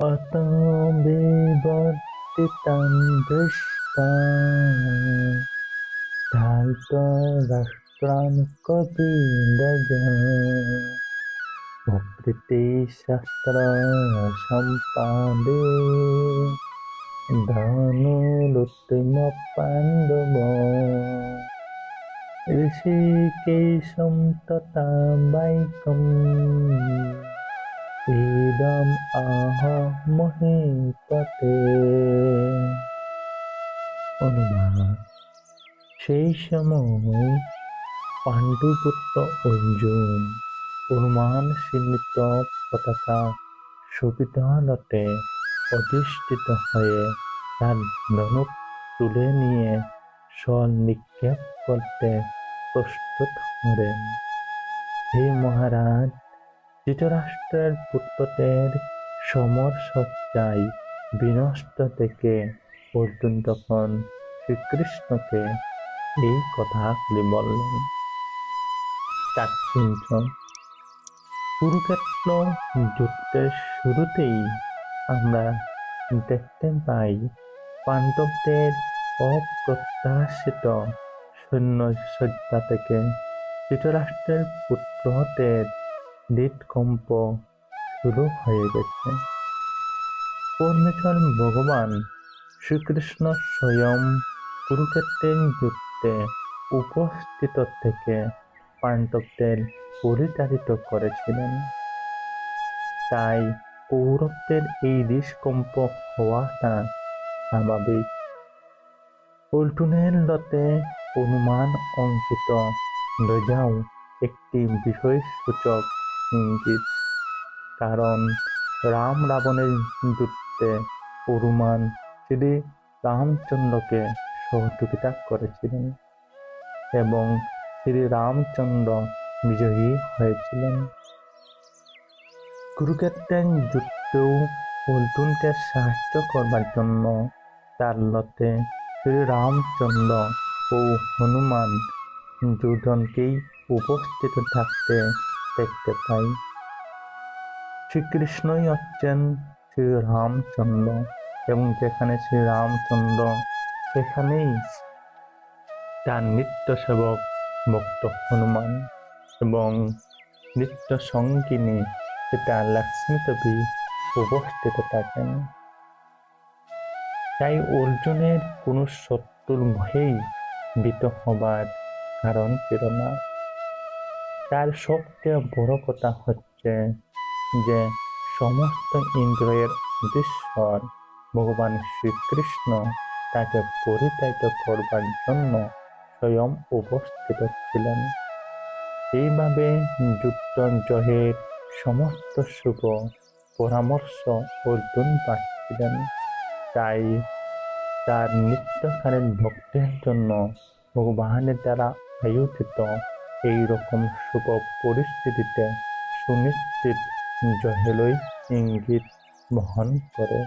अतो विवर्तितं दृष्ट्वा धार्तराष्ट्रान् कपिध्वज प्रकृतिशस्त्रसम्पादे धनुरुत्तमपाण्डव ऋषिकेशं तथा वैकम् इदम् आह মহিপতে। অনুবাদ: সেই সময় পাণ্ডুপুত্র অর্জুন হনুমান চিহ্নিত পতাকা শোভিতলতে অধিষ্ঠিত হয়ে তার ধনুক তুলে নিয়ে শর নিক্ষেপ করতে প্রস্তুত হলেন। হে মহারাজ, ধৃতরাষ্ট্রের পুত্রদের সমর সজ্জায় বিনষ্ট দেখে অর্জুন তখন শ্রীকৃষ্ণকে এই কথাগুলি বললেন। তাৎপর্য: কুরুক্ষেত্র যুদ্ধের শুরুতেই আমরা দেখতে পাই পাণ্ডবদের অপ্রত্যাশিত সৈন্যসজ্জা থেকে ধৃতরাষ্ট্রের পুত্রদের হৃদকম্প শুরু হয়ে গেছে। পরমেশ্বর ভগবান শ্রীকৃষ্ণ স্বয়ং কুরুক্ষেত্রের যুদ্ধে উপস্থিত থেকে পাণ্ডবদের পরিচালিত করেছিলেন। তাই কৌরবদের এই হৃদকম্প হওয়াটা স্বাভাবিক। অর্জুনের রথে হনুমান অঙ্কিত ধ্বজাও একটি বিষয়সূচক ইঙ্গিত। কারণ রাম রাবণের যুদ্ধে হনুমান শ্রী রামচন্দ্রকে সহযোগিতা করেছিলেন এবং শ্রী রামচন্দ্র বিজয়ী হয়েছিলেন। কুরুক্ষেত্রের যুদ্ধেও অর্জুনকে সাহায্য করবার জন্য তার রথে শ্রী রামচন্দ্র ও হনুমান দুজনকেই উপস্থিত থাকতে দেখতে পাই। শ্রীকৃষ্ণই হচ্ছেন শ্রী রামচন্দ্র এবং যেখানে শ্রী রামচন্দ্র সেখানেই তার নিত্য সেবক ভক্ত হনুমান এবং নিত্য সঙ্গিনী পিতা লক্ষ্মী দেবী উপস্থিত থাকেন। তাই অর্জুনের কোনো শত্রুর ভয়েই ভীত হবার কারণ ছিল না। তার সবচেয়ে বড় কথা হচ্ছে যে সমস্ত ইন্দ্রিয়ের অধীশ্বর ভগবান শ্রীকৃষ্ণ তাকে পরিত্যাগ করবার জন্য স্বয়ং উপস্থিত ছিলেন। এইভাবে যুদ্ধ জয়ের সমস্ত শুভ পরামর্শ অর্জুন পাচ্ছিলেন। তাই তার নিত্যকালীন ভক্তের জন্য ভগবানের দ্বারা আয়োজিত এই রকম শুভ পরিস্থিতিতে সুনিশ্চিত জয়েরই ইঙ্গিত বহন করে।